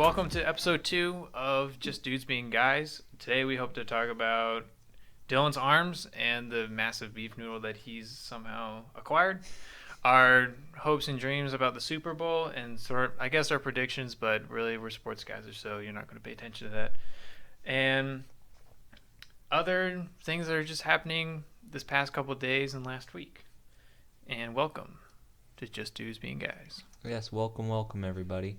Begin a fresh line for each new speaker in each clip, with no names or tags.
welcome to episode 2 of Just Dudes Being Guys. Today we hope to talk about Dylan's arms and the massive beef noodle that he's somehow acquired. Our hopes and dreams about the Super Bowl and I guess our predictions, but really we're sports guys, so you're not going to pay attention to that. And other things that are just happening this past couple of days and last week. And welcome to Just Dudes Being Guys.
Yes, welcome everybody.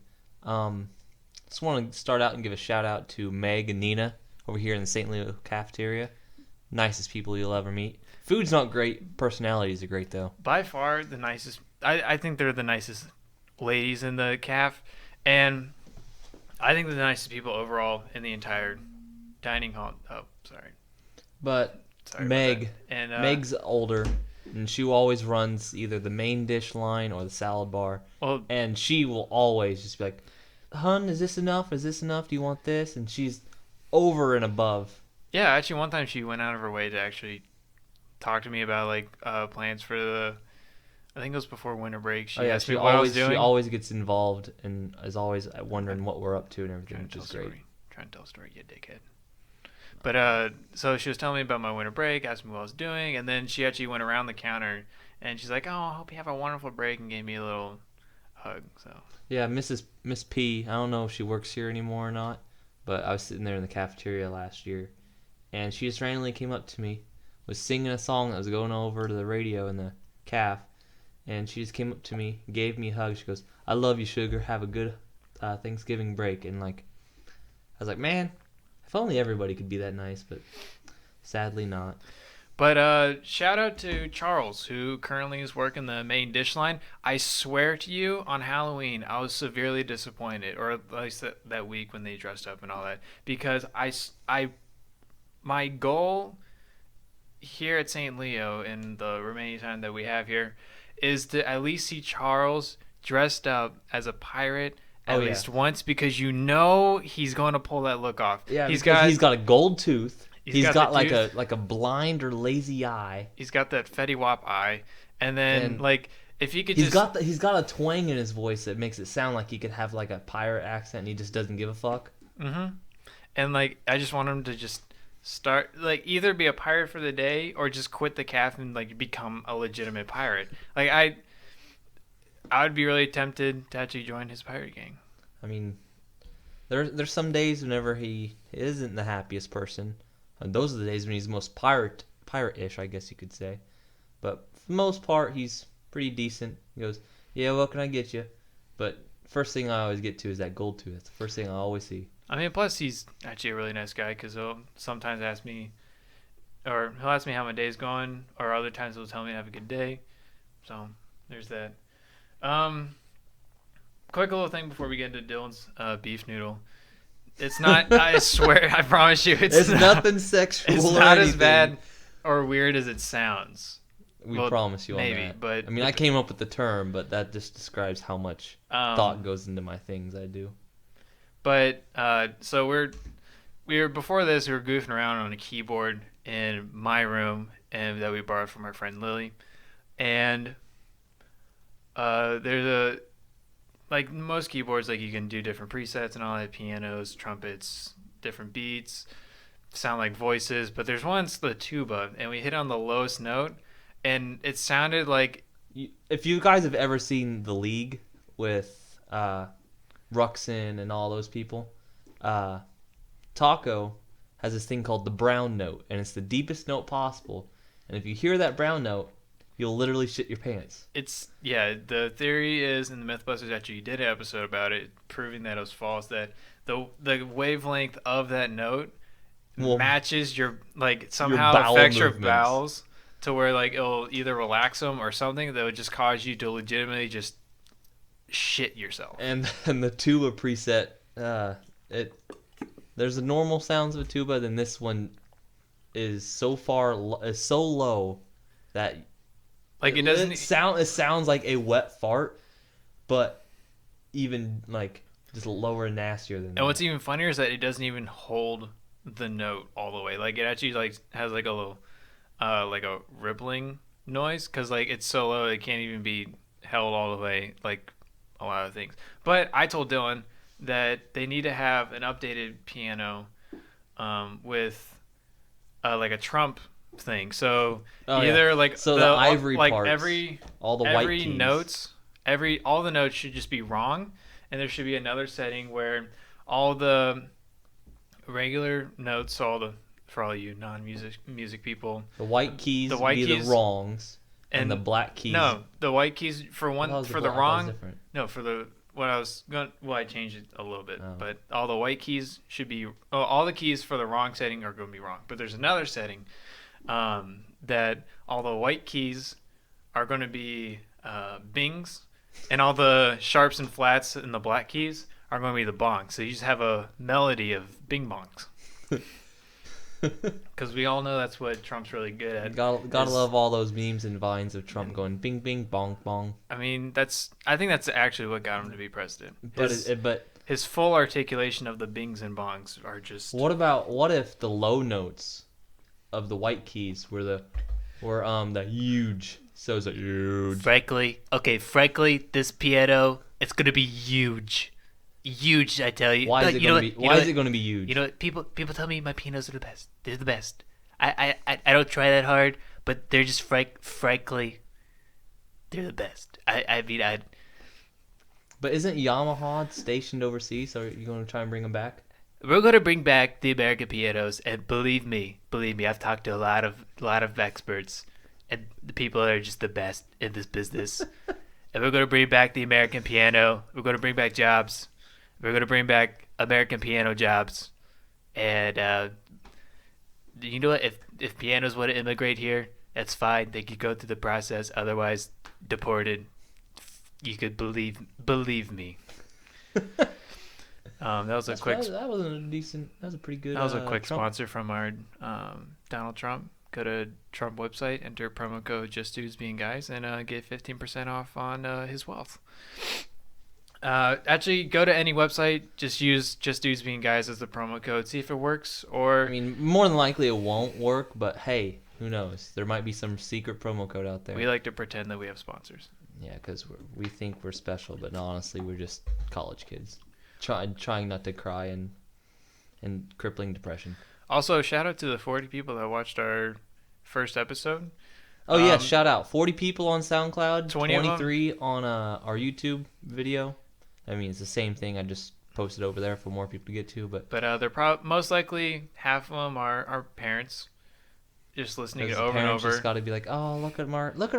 Just want to start out and give a shout out to Meg and Nina over here in the St. Leo cafeteria. Nicest people you'll ever meet. Food's not great. Personalities are great though.
By far the nicest. I think they're the nicest ladies in the caf, and I think they're the nicest people overall in the entire dining hall. Oh, sorry.
But
Sorry
Meg,
and
Meg's older, and she always runs either the main dish line or the salad bar.
Well,
and she will always just be like, "Hun, is this enough? Is this enough? Do you want this?" And she's over and above.
yeah, actually, one time she went out of her way to actually talk to me about plans for the. I think it was before winter break. She asked me what I was doing.
She always gets involved and is always wondering what we're up to and everything, which is great.
Trying to tell a story, you dickhead. But so she was telling me about my winter break, asked me what I was doing, and then she actually went around the counter and she's like, "Oh, I hope you have a wonderful break," and gave me a little hug. So
yeah, Miss P. I don't know if she works here anymore or not, but I was sitting there in the cafeteria last year, and she just randomly came up to me, was singing a song that was going over to the radio in the caf, and she just came up to me, gave me a hug. She goes, "I love you, sugar. Have a good Thanksgiving break." And I was like, man, if only everybody could be that nice, but sadly not.
But shout out to Charles, who currently is working the main dish line. I swear to you, on Halloween, I was severely disappointed, or at least that week when they dressed up and all that, because my goal here at St. Leo in the remaining time that we have here is to at least see Charles dressed up as a pirate at least once, because you know he's going to pull that look off.
Yeah, he's got a gold tooth. He's got like a blind or lazy eye.
He's got that Fetty Wap eye, and then if he could
he's got a twang in his voice that makes it sound like he could have like a pirate accent, and he just doesn't give a fuck.
Mm-hmm. And I just want him to just start either be a pirate for the day or just quit the caf and become a legitimate pirate. I would be really tempted to actually join his pirate gang.
I mean, there's some days whenever he isn't the happiest person. And those are the days when he's most pirate-ish, I guess you could say. But for the most part, he's pretty decent. He goes, "Yeah, what can I get you?" But first thing I always get to is that gold tooth. That's the first thing I always see.
I mean, plus he's actually a really nice guy, because he'll sometimes ask me, or he'll ask me how my day's going, or other times he'll tell me to have a good day. So there's that. Quick little thing before we get into Dylan's beef noodle. It's not. I swear. I promise you.
It's nothing sexual.
It's not as bad or weird as it sounds.
We promise you on
maybe,
that.
But
I mean, I came up with the term, but that just describes how much thought goes into my things I do.
But so we were before this. We were goofing around on a keyboard in my room, and that we borrowed from our friend Lily. And there's a. Like most keyboards, you can do different presets and all that, pianos, trumpets, different beats, sound like voices. But there's one's the tuba, and we hit on the lowest note, and it sounded like...
If you guys have ever seen The League with Ruxin and all those people, Taco has this thing called the brown note, and it's the deepest note possible. And if you hear that brown note, you'll literally shit your pants.
The theory is, in the Mythbusters actually did an episode about it, proving that it was false, that the wavelength of that note matches your, somehow affects your bowels to where, it'll either relax them or something that would just cause you to legitimately just shit yourself.
And the tuba preset, there's the normal sounds of a tuba, then this one is so low that... it sounds like a wet fart, but even just lower and nastier than that.
And what's even funnier is that it doesn't even hold the note all the way. It actually has a little a rippling noise, because it's so low it can't even be held all the way, like a lot of things. But I told Dylan, that they need to have an updated piano with like a Trump thing. So
Oh yeah.
either like
So the ivory
like
parts, all the white
every
keys.
notes, every all the notes should just be wrong, and there should be another setting where all the regular notes, all the for all you non-music people,
The white keys
the white
be the
keys
wrongs, and the
and
black keys.
no, the white keys for
I thought it
one
was
for the
I thought it was
wrong.
different.
No, for the what I was going. Well, I changed it a little bit,
Oh.
but all the white keys should be. Oh, all the keys for the wrong setting are going to be wrong. But there's another setting that all the white keys are going to be bings, and all the sharps and flats and the black keys are going to be the bongs. So you just have a melody of bing bongs. Because we all know that's what Trump's really good at.
Gotta love all those memes and vines of Trump going bing bing bong bong.
I mean, I think that's actually what got him to be president.
But
His full articulation of the bings and bongs are just.
what if the low notes of the white keys were the huge? So it's like huge.
Frankly, this piano, it's gonna be huge. Huge, I tell you.
Why is
No,
it
you know
gonna be?
what- you
Why
know
is it
what-
gonna be huge?
You know what? People tell me my pianos are the best. They're the best. I don't try that hard, but they're just frankly, they're the best. I mean,
But isn't Yamaha stationed overseas? So are you gonna try and bring them back?
we're gonna bring back the American pianos, and believe me, I've talked to a lot of experts, and the people that are just the best in this business. And we're gonna bring back the American piano. We're gonna bring back jobs. We're gonna bring back American piano jobs, and you know what? If pianos want to immigrate here, that's fine. They could go through the process. Otherwise, deported. You could believe me. That was a quick.
That wasn't a decent. That was a pretty good.
That was a quick
Trump.
sponsor from our Donald Trump. Go to Trump website, enter promo code JustDudesBeingGuys, and get 15% off on his wealth. Actually, go to any website. Just use Just Dudes Being Guys as the promo code. See if it works. Or
I mean, more than likely it won't work, but hey, who knows? There might be some secret promo code out there.
we like to pretend that we have sponsors.
Yeah, because we think we're special, but no, honestly, we're just college kids, trying not to cry and crippling depression.
Also, shout out to the 40 people that watched our first episode.
Oh yeah, shout out 40 people on SoundCloud,
20 of them?
23 on our YouTube video. I mean, it's the same thing. I just posted over there for more people to get to, but
But they're most likely half of them are our parents, just listening to
the
over and
parents
over.
just got to be like, oh, look at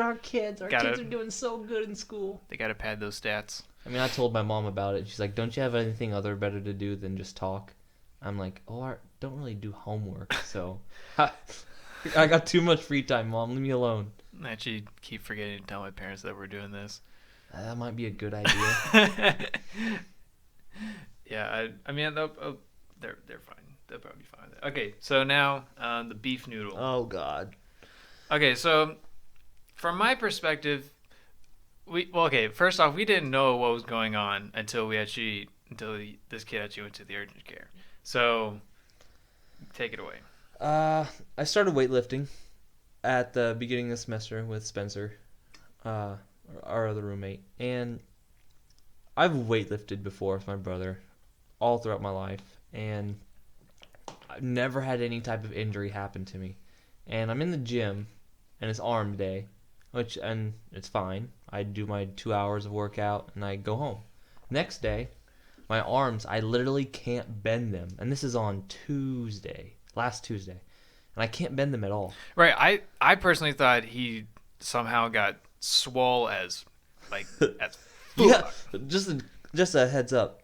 our kids. Our
Gotta-
kids are doing so good in school.
They gotta pad those stats.
I mean, I told my mom about it. She's like, don't you have anything other better to do than just talk? I'm like, oh, I don't really do homework, so I got too much free time, Mom. Leave me alone.
I actually keep forgetting to tell my parents that we're doing this.
That might be a good idea.
Yeah, I mean, they're fine. They'll probably be fine. Okay, so now the beef noodle.
Oh God.
Okay, so from my perspective, first off, we didn't know what was going on until this kid actually went to the urgent care. So take it away.
I started weightlifting at the beginning of the semester with Spencer, our other roommate, and I've weightlifted before with my brother all throughout my life, and I've never had any type of injury happen to me. And I'm in the gym, and it's arm day, and it's fine. I do my 2 hours of workout, and I go home. Next day, my arms, I literally can't bend them, and this is on last Tuesday, and I can't bend them at all.
Right. I personally thought he somehow got swole as as
Yeah, just a heads up.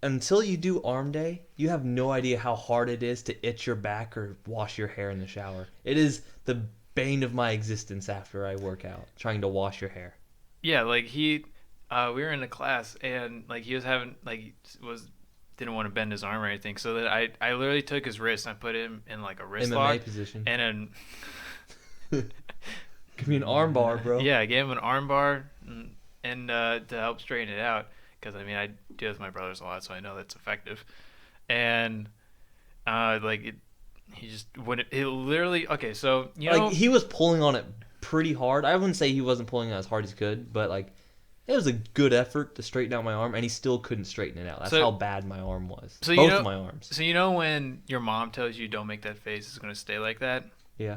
Until you do arm day, you have no idea how hard it is to itch your back or wash your hair in the shower. It is the bane of my existence after I work out, trying to wash your hair.
Yeah, like we were in a class and like he was having didn't want to bend his arm or anything, so that I literally took his wrist and I put him in like a wrist
MMA
lock
position.
and then
Give me an arm bar, bro.
yeah, I gave him an arm bar and to help straighten it out, because I mean I do it with my brothers a lot, so I know that's effective. And he just wouldn't. It literally
He was pulling on it pretty hard. I wouldn't say he wasn't pulling it as hard as he could, but like It was a good effort to straighten out my arm, and he still couldn't straighten it out. That's how bad my arm was.
So
Both of my arms.
So when your mom tells you don't make that face, it's gonna stay like that.
Yeah.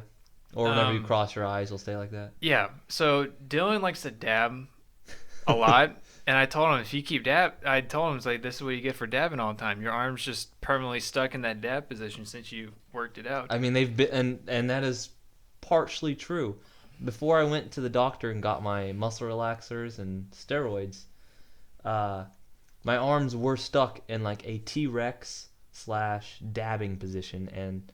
Or whenever you cross your eyes, it'll stay like that.
Yeah. So Dylan likes to dab a lot, and I told him if you keep I told him it's like this is what you get for dabbing all the time. Your arm's just permanently stuck in that dab position since you worked it out.
I mean, they've been, and that is partially true. Before I went to the doctor and got my muscle relaxers and steroids, my arms were stuck in like a T-Rex / dabbing position, and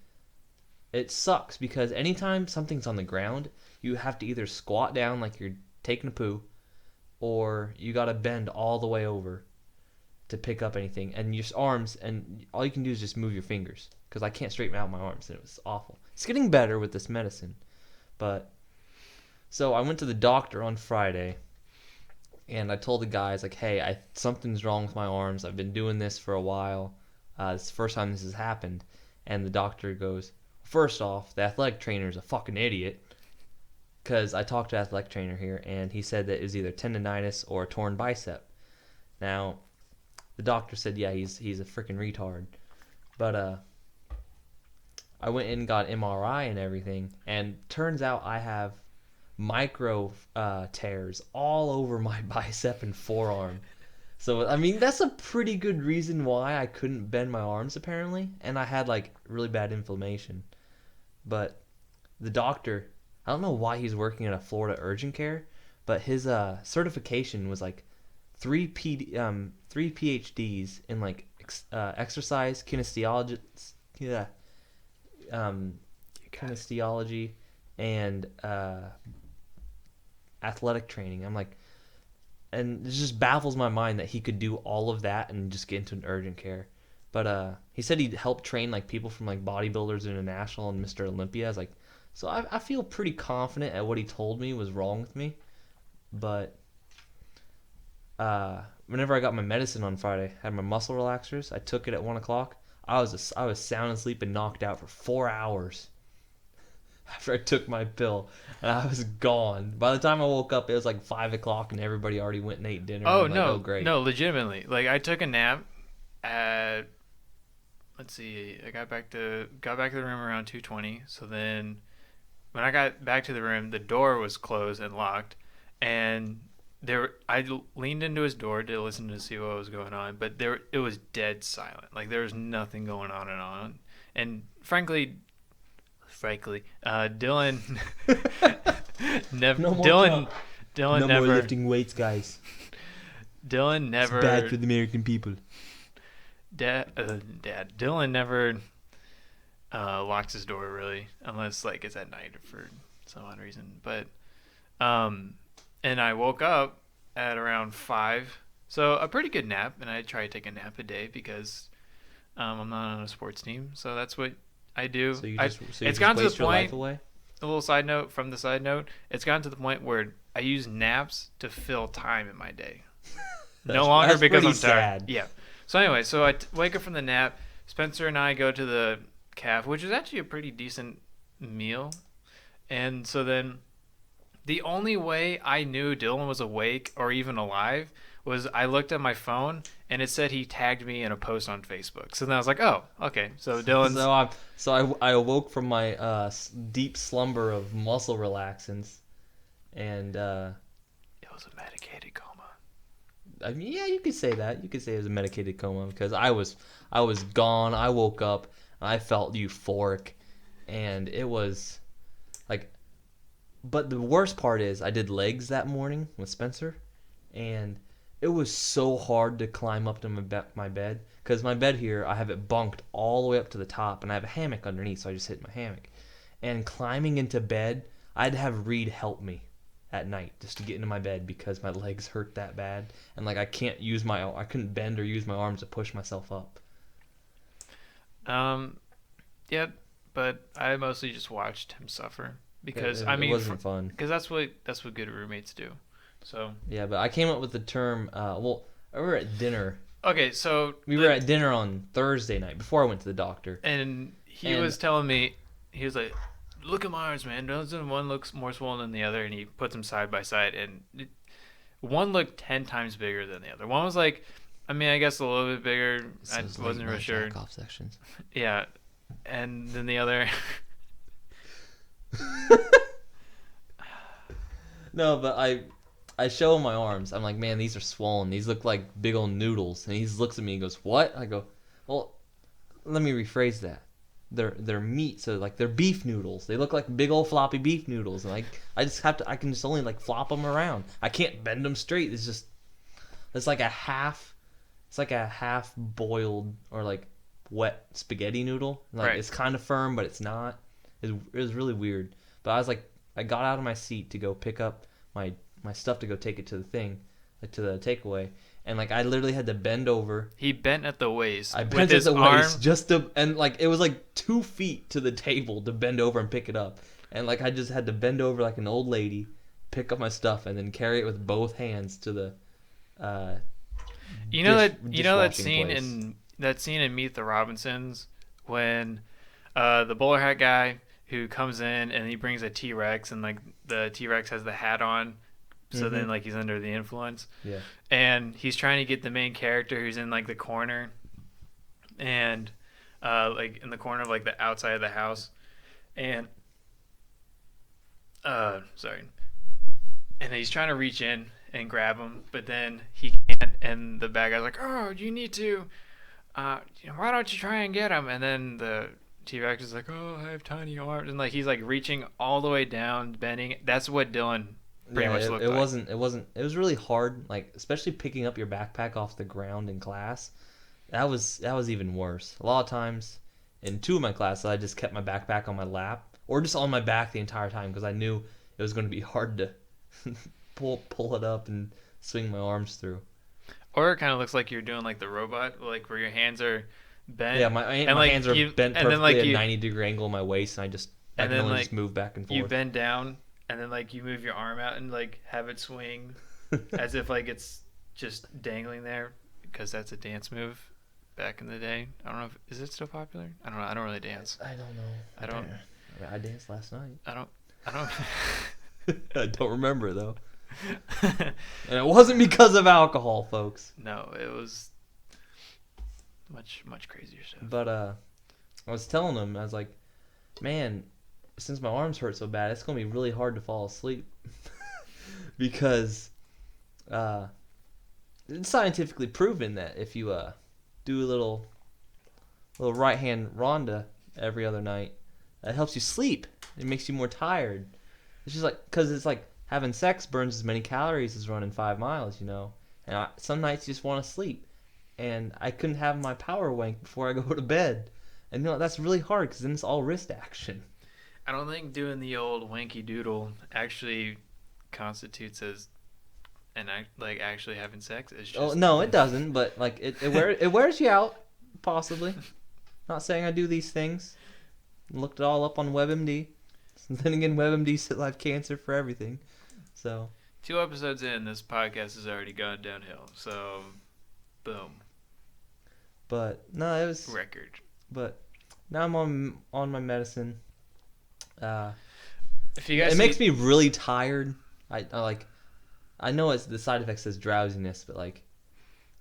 it sucks because anytime something's on the ground, you have to either squat down like you're taking a poo, or you gotta bend all the way over to pick up anything, and your arms, and all you can do is just move your fingers, because I can't straighten out my arms, and it was awful. It's getting better with this medicine, but... So I went to the doctor on Friday, and I told the guys, like, hey, something's wrong with my arms. I've been doing this for a while. It's the first time this has happened. And the doctor goes, first off, the athletic trainer is a fucking idiot. Because I talked to the athletic trainer here, and he said that it was either tendonitis or a torn bicep. Now, the doctor said, yeah, he's a freaking retard. But I went in and got MRI and everything, and turns out I have micro tears all over my bicep and forearm. So I mean, that's a pretty good reason why I couldn't bend my arms apparently, and I had like really bad inflammation. But the doctor, I don't know why he's working at a Florida urgent care, but his certification was like three PhDs in like exercise kinesiology, kinesiology and athletic training. I'm like, and it just baffles my mind that he could do all of that and just get into an urgent care. But he said he'd help train like people from like Bodybuilders International and Mr. Olympia. I was like, so I feel pretty confident at what he told me was wrong with me. But whenever I got my medicine on Friday, I had my muscle relaxers. I took it at 1 o'clock. I was sound asleep and knocked out for 4 hours after I took my pill, and I was gone. By the time I woke up, it was like 5 o'clock, and everybody already went and ate dinner.
Oh,
no,
like,
oh great.
No, legitimately. Like I took a nap at, let's see, I got back to the room around 2:20. So then, when I got back to the room, the door was closed and locked, and I leaned into his door to listen to see what was going on, but it was dead silent. Like there was nothing going on, and frankly, Dylan never.
No more
Dylan
no
never
more lifting weights, guys.
Dylan never.
It's bad for the American people.
Dylan never locks his door really, unless like it's at night for some odd reason. But and I woke up at around 5, so a pretty good nap. And I try to take a nap a day because I'm not on a sports team, so that's what I do.
So you
it's gotten to the point.
Away?
A little side note from the side note. It's gotten to the point where I use naps to fill time in my day. No longer because I'm tired.
Sad.
Yeah. So anyway, so I wake up from the nap. Spencer and I go to the caf, which is actually a pretty decent meal. And so then the only way I knew Dylan was awake or even alive was I looked at my phone and it said he tagged me in a post on Facebook. So then I was like, oh, okay. So Dylan's...
So I awoke from my deep slumber of muscle relaxants, and
it was a medicated coma.
I mean, yeah, you could say that. You could say it was a medicated coma because I was gone. I woke up and I felt euphoric, and it was like. But the worst part is I did legs that morning with Spencer, and it was so hard to climb up to my bed because my bed here, I have it bunked all the way up to the top, and I have a hammock underneath, so I just hit my hammock. And climbing into bed, I'd have Reed help me at night just to get into my bed because my legs hurt that bad, and like I couldn't bend or use my arms to push myself up.
Yeah, but I mostly just watched him suffer because
it wasn't fun.
Because that's what good roommates do. So
yeah, but I came up with the term. We were at dinner.
Okay, so
we were at dinner on Thursday night before I went to the doctor,
and he was telling me, he was like, "Look at my arms, man. Doesn't one looks more swollen than the other?" And he puts them side by side, and One looked 10 times bigger than the other. One was like, I mean, I guess a little bit bigger.
It's
I
those
wasn't real
late-night
sure.
jack-off sections.
Yeah, and then the other.
No, but I show him my arms. I'm like, man, these are swollen. These look like big old noodles. And he looks at me and goes, what? I go, well, let me rephrase that. They're meat, so like they're beef noodles. They look like big old floppy beef noodles, and like I can just only like flop them around. I can't bend them straight. It's like a half boiled or like wet spaghetti noodle. Like
Right.
it's kind of firm, but it's not. It was really weird. But I was like, I got out of my seat to go pick up my stuff to go take it to the thing, like to the takeaway, and like I literally had to bend over.
He bent at the waist.
I
with
bent at
his
the
arm.
waist just to, and like it was like 2 feet to the table to bend over and pick it up, and like I just had to bend over like an old lady, pick up my stuff, and then carry it with both hands to the.
You know that
dishwashing
scene
place.
in Meet the Robinsons when the bowler hat guy who comes in and he brings a T-Rex and like the T-Rex has the hat on, so then like he's under the influence.
Yeah.
And he's trying to get the main character who's in like the corner and like in the corner of like the outside of the house and sorry. And he's trying to reach in and grab him, but then he can't. And the bad guy's like, "Oh, you need to. Why don't you try and get him?" And then the T-Rex is like, "Oh, I have tiny arms," and like he's like reaching all the way down, bending. That's what Dylan pretty much looked like.
It was really hard, like especially picking up your backpack off the ground in class. That was even worse. A lot of times in 2 of my classes I just kept my backpack on my lap or just on my back the entire time because I knew it was going to be hard to pull it up and swing my arms through.
Or it kind of looks like you're doing like the robot, like where your hands are bent.
Yeah, my
like,
hands are bent
and then,
perfectly
like,
at
you-
90-degree angle on my waist, and I
And
can
then,
only
like,
just move back and forth.
You bend down and then like you move your arm out and like have it swing as if like it's just dangling there because that's a dance move back in the day. I don't know if is it still popular? I don't know. I don't really dance.
I don't know. I danced last night.
I don't
I don't remember it though. And it wasn't because of alcohol, folks.
No, it was much crazier stuff.
But I was telling him, I was like, man, since my arms hurt so bad, it's gonna be really hard to fall asleep because it's scientifically proven that if you do a little right hand ronda every other night, that helps you sleep. It makes you more tired. It's just like because it's like having sex burns as many calories as running 5 miles, you know. And some nights you just want to sleep, and I couldn't have my power wank before I go to bed. And you know that's really hard because then it's all wrist action.
I don't think doing the old wanky doodle actually constitutes as like actually having sex. It's just
Oh no, it doesn't. But like it wears you out, possibly. Not saying I do these things. Looked it all up on WebMD. Then again, WebMD said I have cancer for everything. So
2 episodes in, this podcast has already gone downhill. So, boom,
but no, it was
record.
But now I'm on my medicine.
If you guys
It makes me really tired. I know it's the side effect says drowsiness, but like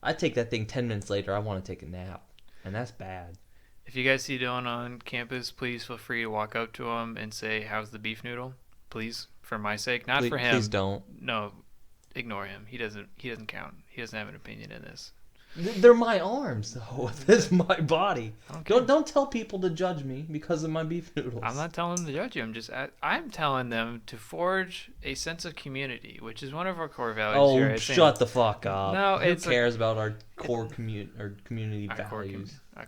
I take that thing 10 minutes later, I want to take a nap, and that's bad.
If you guys see Dylan on campus, please feel free to walk up to him and say, "How's the beef noodle?" Please, for my sake, not for him.
Please don't.
No, ignore him. He doesn't count. He doesn't have an opinion in this.
They're my arms, though. This is my body.
I don't care.
Don't tell people to judge me because of my beef noodles.
I'm not telling them to judge you. I'm telling them to forge a sense of community, which is one of our core values here.
Oh, shut the fuck up.
No,
Who
it's
cares about our core community values?
Our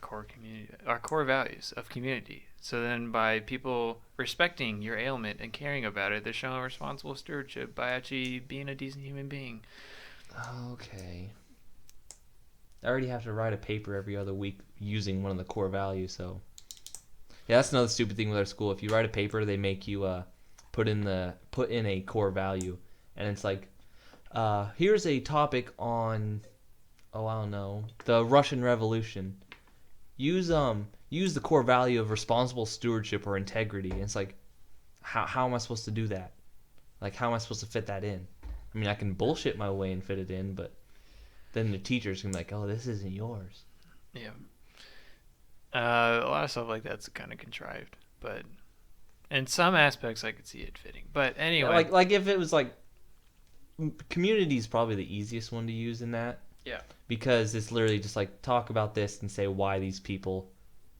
core values of community. So then, by people respecting your ailment and caring about it, they're showing responsible stewardship by actually being a decent human being.
Okay. I already have to write a paper every other week using one of the core values, so yeah, that's another stupid thing with our school. If you write a paper, they make you put in a core value, and it's like, here's a topic on, I don't know, the Russian Revolution. Use the core value of responsible stewardship or integrity. And it's like, how am I supposed to do that? Like, how am I supposed to fit that in? I mean, I can bullshit my way and fit it in, but then the teachers can be like, "Oh, this isn't yours."
Yeah. A lot of stuff like that's kind of contrived, but in some aspects I could see it fitting. But
Yeah,
anyway,
like if it was like community is probably the easiest one to use in that.
Yeah.
Because it's literally just like talk about this and say why these people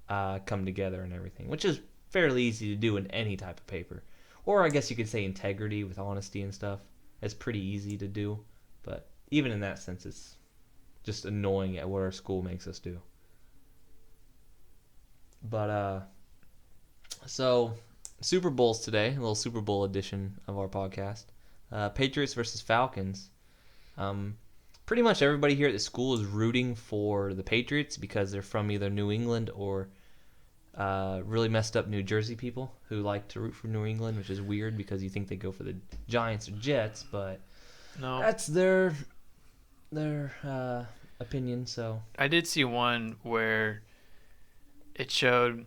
come together and everything, which is fairly easy to do in any type of paper. Or I guess you could say integrity with honesty and stuff. It's pretty easy to do, but even in that sense, it's just annoying at what our school makes us do. But so Super Bowl's today, a little Super Bowl edition of our podcast. Patriots versus Falcons. Pretty much everybody here at the school is rooting for the Patriots because they're from either New England or really messed up New Jersey people who like to root for New England, which is weird because you think they go for the Giants or Jets, but
no.
that's their opinion. So
I did see one where it showed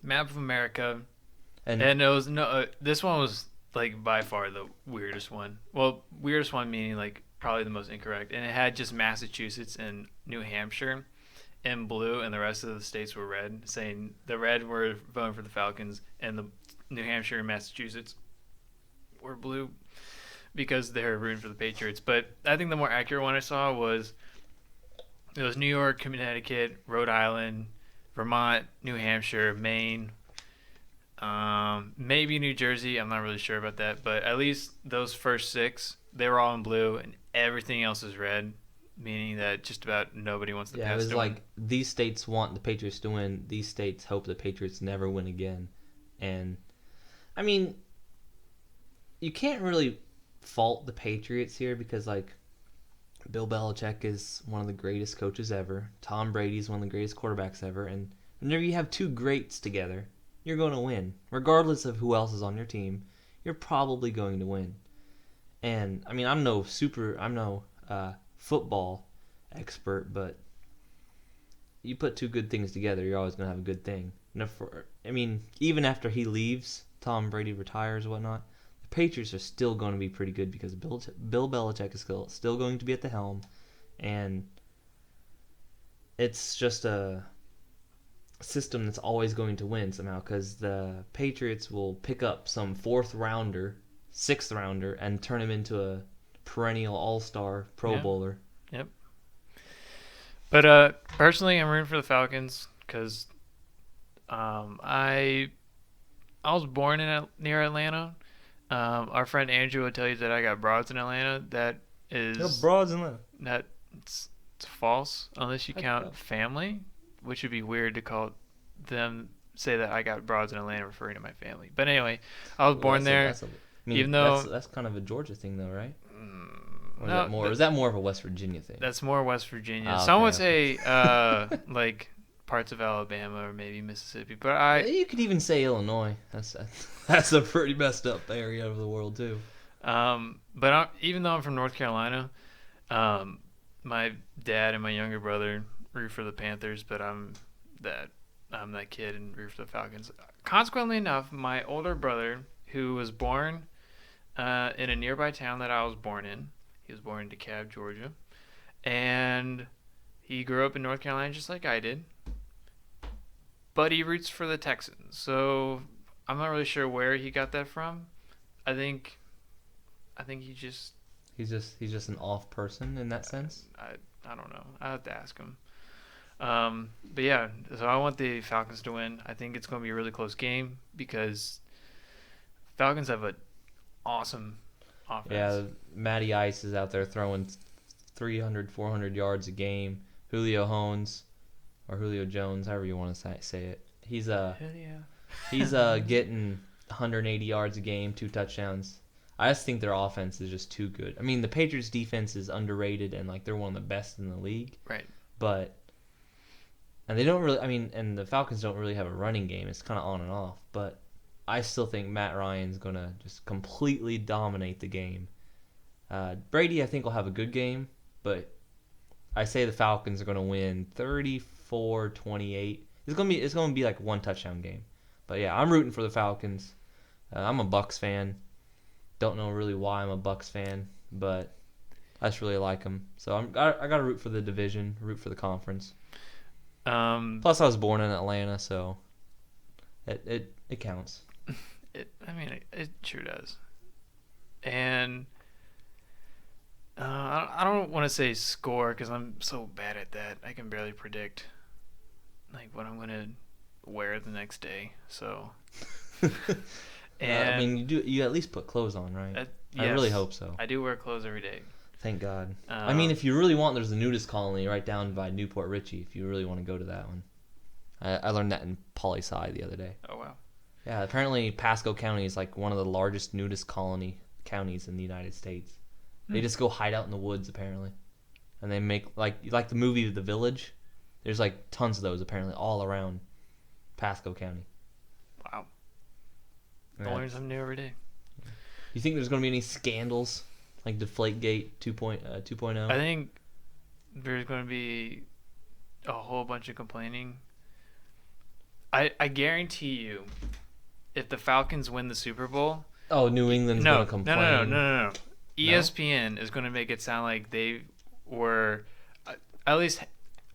map of America, and it was this one was like by far the weirdest one. Well, weirdest one meaning like probably the most incorrect, and it had just Massachusetts and New Hampshire in blue, and the rest of the states were red, saying the red were voting for the Falcons, and the New Hampshire and Massachusetts were blue because they're rooting for the Patriots. But I think the more accurate one I saw was it was New York, Connecticut, Rhode Island, Vermont, New Hampshire, Maine, maybe New Jersey. I'm not really sure about that, but at least those first six, they were all in blue, and everything else is red, meaning that just about nobody wants the
yeah, it
Pats
was
to
like
win.
these states want the Patriots to win. These states hope the Patriots never win again. And I mean, you can't really fault the Patriots here because like Bill Belichick is one of the greatest coaches ever. Tom Brady is one of the greatest quarterbacks ever. And whenever you have two greats together, you're going to win. Regardless of who else is on your team, you're probably going to win. And I mean, I'm no football expert, but you put two good things together, you're always going to have a good thing. I mean, even after he leaves, Tom Brady retires, whatnot, the Patriots are still going to be pretty good because Bill Belichick is still going to be at the helm, and it's just a system that's always going to win somehow because the Patriots will pick up some fourth rounder, sixth rounder, and turn him into a perennial all-star Pro Bowler.
Yep. But personally, I'm rooting for the Falcons because I was born near Atlanta. Our friend Andrew will tell you that I got broads in Atlanta. That is
broads in there.
that it's false unless you count family, which would be weird to call them say that I got broads in Atlanta referring to my family. But anyway, I was born there. Even though
that's kind of a Georgia thing, though, right? Or is
no,
that more? Is that more of a West Virginia thing?
That's more West Virginia.
Okay,
Some would say like parts of Alabama or maybe Mississippi, but
You could even say Illinois. That's a pretty messed up area of the world too.
But even though I'm from North Carolina, my dad and my younger brother root for the Panthers, but I'm that kid and root for the Falcons. Consequently enough, my older brother, who was born in a nearby town that I was born in, he was born in DeKalb, Georgia, and he grew up in North Carolina just like I did. But he roots for the Texans, so I'm not really sure where he got that from. I think he's
just an off person in that sense.
I don't know. I have to ask him. But yeah, so I want the Falcons to win. I think it's going to be a really close game because Falcons have an awesome offense.
Yeah, Matty Ice is out there throwing 300, 400 yards a game. Julio Jones, however you want to say it. He's getting 180 yards a game, 2 touchdowns. I just think their offense is just too good. I mean, the Patriots defense is underrated and like they're one of the best in the league.
Right.
And they don't really, and the Falcons don't really have a running game. It's kind of on and off, but I still think Matt Ryan's going to just completely dominate the game. Brady, I think, will have a good game, but I say the Falcons are going to win 34-28. It's going to be like one touchdown game. But yeah, I'm rooting for the Falcons. I'm a Bucks fan. Don't know really why I'm a Bucks fan. but I just really like them. So I got to root for the division, root for the conference. Plus, I was born in Atlanta, so it counts.
It sure does. And I don't want to say score because I'm so bad at that. I can barely predict like what I'm gonna wear the next day. So, and
I mean, you at least put clothes on, right?
yes,
I really hope so.
I do wear clothes every day.
Thank God. I mean, if you really want, there's the nudist colony right down by Newport Richie. If you really want to go to that one, I learned that in poli-sci the other day.
Oh wow.
Yeah, apparently Pasco County is like one of the largest nudist counties in the United States. They just go hide out in the woods apparently, and they make like the movie The Village. There's like tons of those apparently all around Pasco County.
Wow.
Yeah.
Learn something new every day.
You think there's going to be any scandals like Deflategate 2.0?
I think there's going to be a whole bunch of complaining. I guarantee you, if the Falcons win the Super Bowl,
New England's going to complain.
No. ESPN is going to make it sound like they were, at least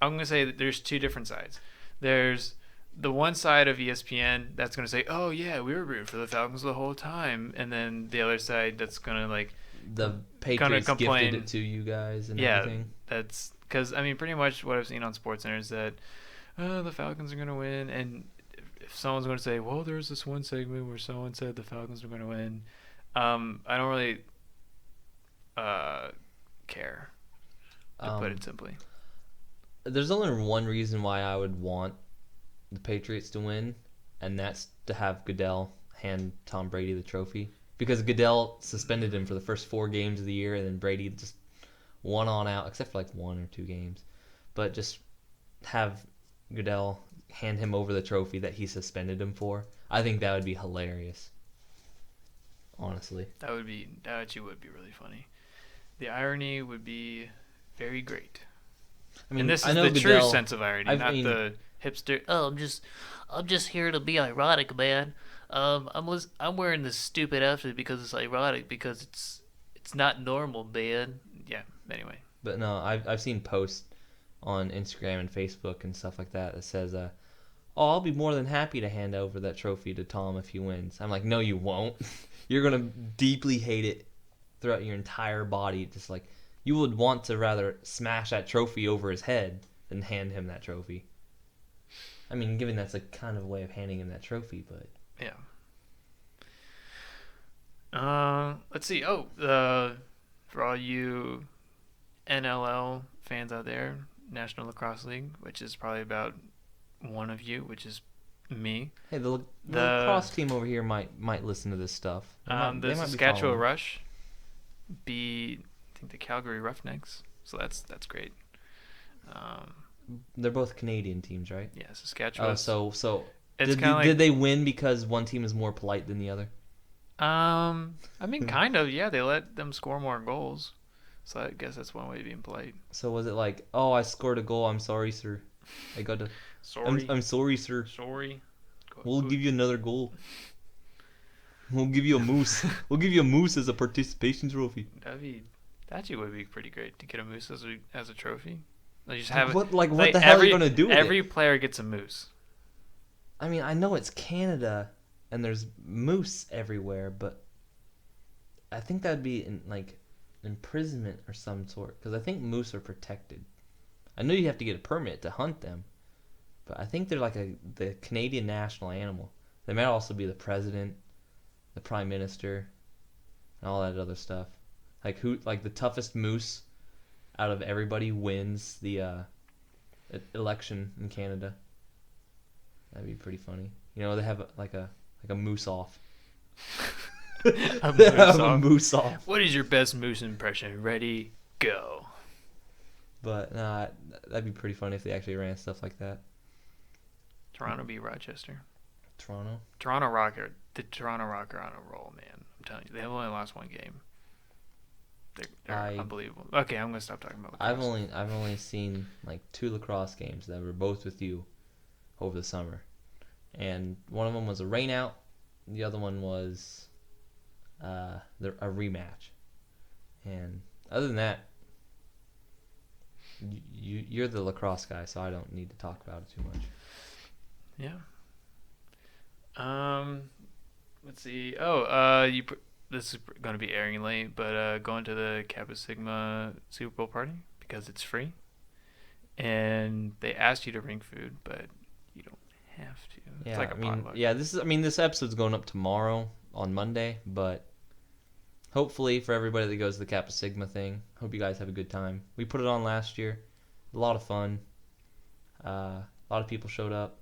I'm going to say that there's two different sides. There's the one side of ESPN that's going to say, oh yeah, we were rooting for the Falcons the whole time. And then the other side that's going to like,
the Patriots gifted it to you guys and everything.
That's because, I mean, pretty much what I've seen on SportsCenter is that the Falcons are going to win. And if someone's going to say, well, there's this one segment where someone said the Falcons are going to win, I don't really care, to put it simply.
There's only one reason why I would want the Patriots to win, and that's to have Goodell hand Tom Brady the trophy. Because Goodell suspended him for the first 4 games of the year, and then Brady just won on out, except for like 1 or 2 games. But just have Goodell hand him over the trophy that he suspended him for. I think that would be hilarious. Honestly.
That actually would be really funny. The irony would be very great. I mean, and this is the true sense of irony, not the hipster. Oh, I'm just here to be ironic, man. I'm wearing this stupid outfit because it's ironic, because it's not normal, man. Yeah. Anyway.
But no, I've seen posts on Instagram and Facebook and stuff like that says, "Oh, I'll be more than happy to hand over that trophy to Tom if he wins." I'm like, no, you won't. You're gonna deeply hate it throughout your entire body. Just like you would want to rather smash that trophy over his head than hand him that trophy. I mean, given that's a kind of way of handing him that trophy, but
yeah. Let's see. For all you NLL fans out there, National Lacrosse League, which is probably about one of you, which is me.
Hey, the lacrosse team over here might listen to this stuff.
The Saskatchewan Rush beat, I think, the Calgary Roughnecks, so that's great.
They're both Canadian teams, right?
Yeah, Saskatchewan.
So did they win because one team is more polite than the other?
I mean, kind of. Yeah, they let them score more goals, so I guess that's one way of being polite.
So was it like, oh, I scored a goal, I'm sorry, sir. I got to.
Sorry.
I'm sorry, sir.
Sorry.
We'll give you another goal. We'll give you a moose. We'll give you a moose as a participation trophy.
That actually would be pretty great to get a moose as a trophy. Like just have
what the hell are you gonna do with
every player gets a moose.
I mean, I know it's Canada and there's moose everywhere, but I think that'd be imprisonment or some sort, because I think moose are protected. I know you have to get a permit to hunt them, but I think they're like the Canadian national animal. They might also be the president, the prime minister, and all that other stuff. Like the toughest moose out of everybody wins the election in Canada. That'd be pretty funny. You know, they have like a moose off.
A moose off. What is your best moose impression? Ready, go.
But that'd be pretty funny if they actually ran stuff like that.
Toronto beat Rochester.
Toronto?
Toronto Rock are on a roll, man. I'm telling you, they have only lost 1 game. They're unbelievable. Okay, I'm gonna stop talking about lacrosse.
I've only seen like 2 lacrosse games that were both with you over the summer, and one of them was a rainout. The other one was a rematch, And other than that, you're the lacrosse guy, so I don't need to talk about it too much.
Yeah. Let's see. This is going to be airing late, but going to the Kappa Sigma Super Bowl party because it's free, and they asked you to bring food, but you don't have to.
Yeah,
It's like a potluck.
this episode's going up tomorrow on Monday, but hopefully for everybody that goes to the Kappa Sigma thing, hope you guys have a good time. We put it on last year, a lot of fun. A lot of people showed up.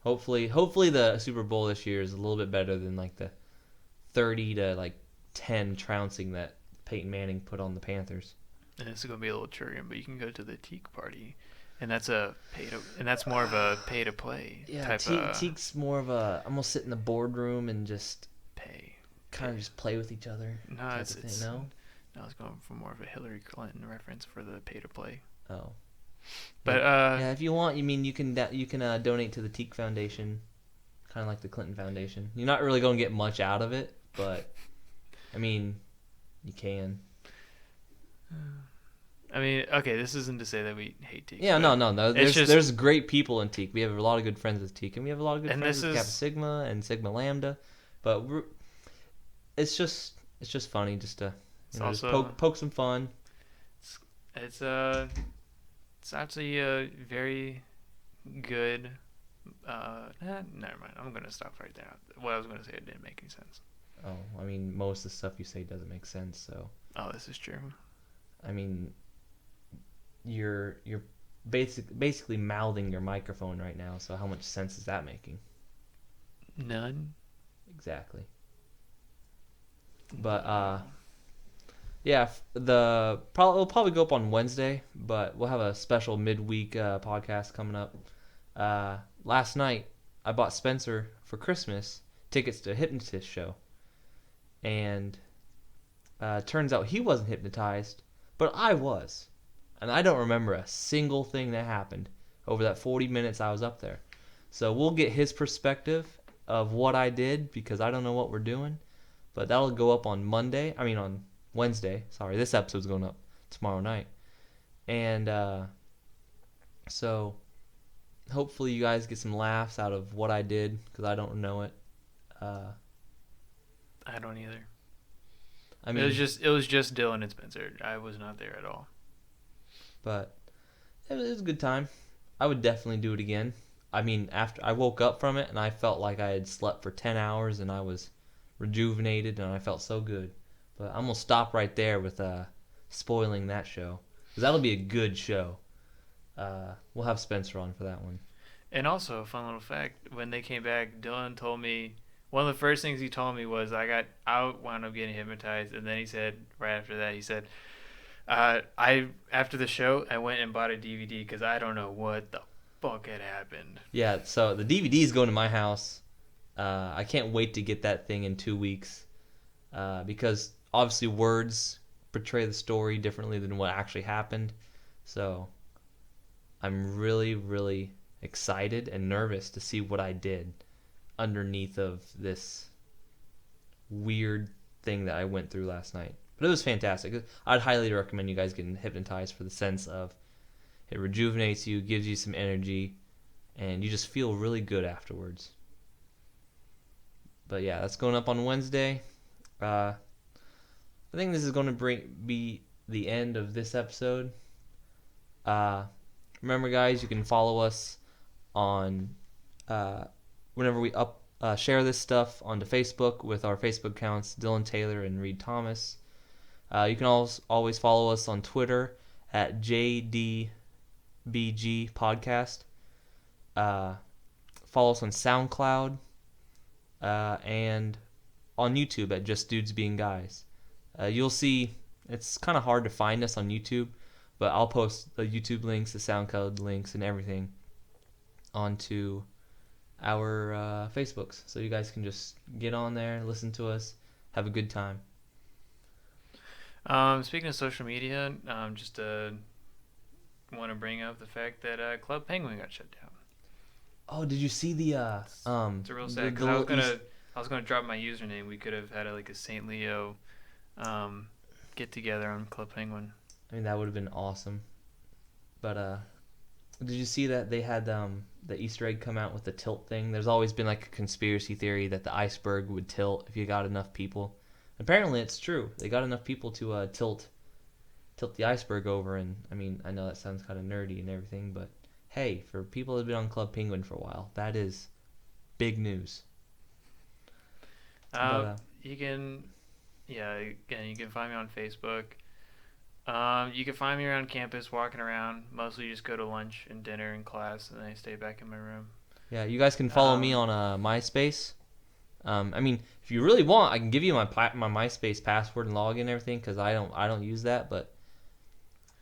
Hopefully the Super Bowl this year is a little bit better than like the 30 to 10 trouncing that Peyton Manning put on the Panthers.
And this is going to be a little triggering, but you can go to the Teak party, and that's more of a pay to play type of
Teak's more of a I'm gonna sit in the boardroom and just
pay.
kind of just play with each other.
No, it's going for more of a Hillary Clinton reference for the pay to play.
Oh.
But
yeah, if you want, you can donate to the Teak Foundation, kind of like the Clinton Foundation. You're not really going to get much out of it, but I mean, you can.
I mean, okay, this isn't to say that we hate Teak.
Yeah, no. There's great people in Teak. We have a lot of good friends with Teak, and we have a lot of good friends with Kappa Sigma and Sigma Lambda. But it's just funny just to just poke some fun.
It's actually a very good. Never mind. I'm gonna stop right there. What I was gonna say, it didn't make any sense.
Oh, I mean, most of the stuff you say doesn't make sense. So.
Oh, this is true.
I mean, you're basically mouthing your microphone right now. So how much sense is that making?
None.
Exactly. But yeah, it'll probably go up on Wednesday, but we'll have a special midweek podcast coming up. Last night, I bought Spencer for Christmas tickets to a hypnotist show, and turns out he wasn't hypnotized, but I was, and I don't remember a single thing that happened over that 40 minutes I was up there. So we'll get his perspective of what I did because I don't know what we're doing, but that'll go up on Wednesday. Sorry, this episode's going up tomorrow night. And so hopefully you guys get some laughs out of what I did because I don't know it.
I don't either.
I mean,
it was just Dylan and Spencer. I was not there at all.
But it was a good time. I would definitely do it again. I mean, after I woke up from it and I felt like I had slept for 10 hours and I was rejuvenated and I felt so good. But I'm going to stop right there with spoiling that show. Because that'll be a good show. We'll have Spencer on for that one.
And also, a fun little fact, when they came back, Dylan told me, one of the first things he told me was I wound up getting hypnotized. And then he said, right after that, he said, after the show, I went and bought a DVD because I don't know what the fuck had happened.
Yeah, so the DVD's going to my house. I can't wait to get that thing in 2 weeks. Because obviously words portray the story differently than what actually happened. So I'm really, really excited and nervous to see what I did underneath of this weird thing that I went through last night. But it was fantastic. I'd highly recommend you guys getting hypnotized for the sense of it rejuvenates you, gives you some energy, and you just feel really good afterwards. But yeah, that's going up on Wednesday. I think this is going to be the end of this episode. Remember, guys, you can follow us on whenever we share this stuff onto Facebook with our Facebook accounts, Dylan Taylor and Reed Thomas. You can always follow us on Twitter at JDBG Podcast. Follow us on SoundCloud and on YouTube at Just Dudes Being Guys. You'll see it's kind of hard to find us on YouTube, but I'll post the YouTube links, the SoundCloud links, and everything onto our Facebooks. So you guys can just get on there, listen to us, have a good time.
Speaking of social media, just want to bring up the fact that Club Penguin got shut down.
Oh, did you see the
It's a real sad because I was gonna drop my username. We could have had a Saint Leo get together on Club Penguin.
I mean, that would have been awesome. But did you see that they had the Easter egg come out with the tilt thing? There's always been like a conspiracy theory that the iceberg would tilt if you got enough people. Apparently, it's true. They got enough people to tilt the iceberg over. And I mean, I know that sounds kind of nerdy and everything, but hey, for people that have been on Club Penguin for a while, that is big news.
You can, again, you can find me on Facebook. You can find me around campus walking around. Mostly just go to lunch and dinner and class, and then I stay back in my room.
Yeah, you guys can follow me on MySpace. I mean, if you really want, I can give you my MySpace password and login and everything because I don't use that. But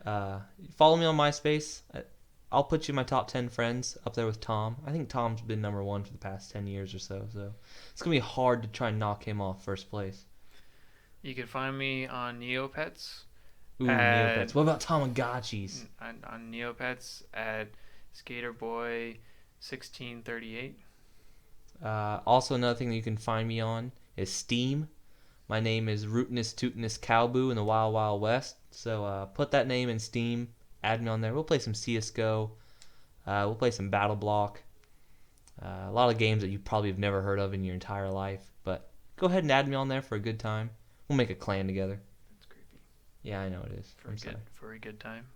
follow me on MySpace. I'll put you in my top 10 friends up there with Tom. I think Tom's been number 1 for the past 10 years or so. So it's gonna be hard to try and knock him off first place.
You can find me on Neopets.
Ooh, Neopets. What about Tamagotchis?
On Neopets at SkaterBoy1638.
Also, another thing that you can find me on is Steam. My name is Rootinous Tootinous Cowboo in the Wild Wild West. So put that name in Steam. Add me on there. We'll play some CSGO. We'll play some Battle Block. A lot of games that you probably have never heard of in your entire life. But go ahead and add me on there for a good time. We'll make a clan together.
That's creepy.
Yeah, I know it is.
For a good time.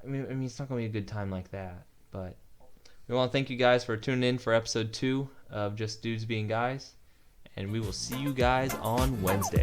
I mean, it's not going to be a good time like that. But we want to thank you guys for tuning in for episode 2 of Just Dudes Being Guys. And we will see you guys on Wednesday.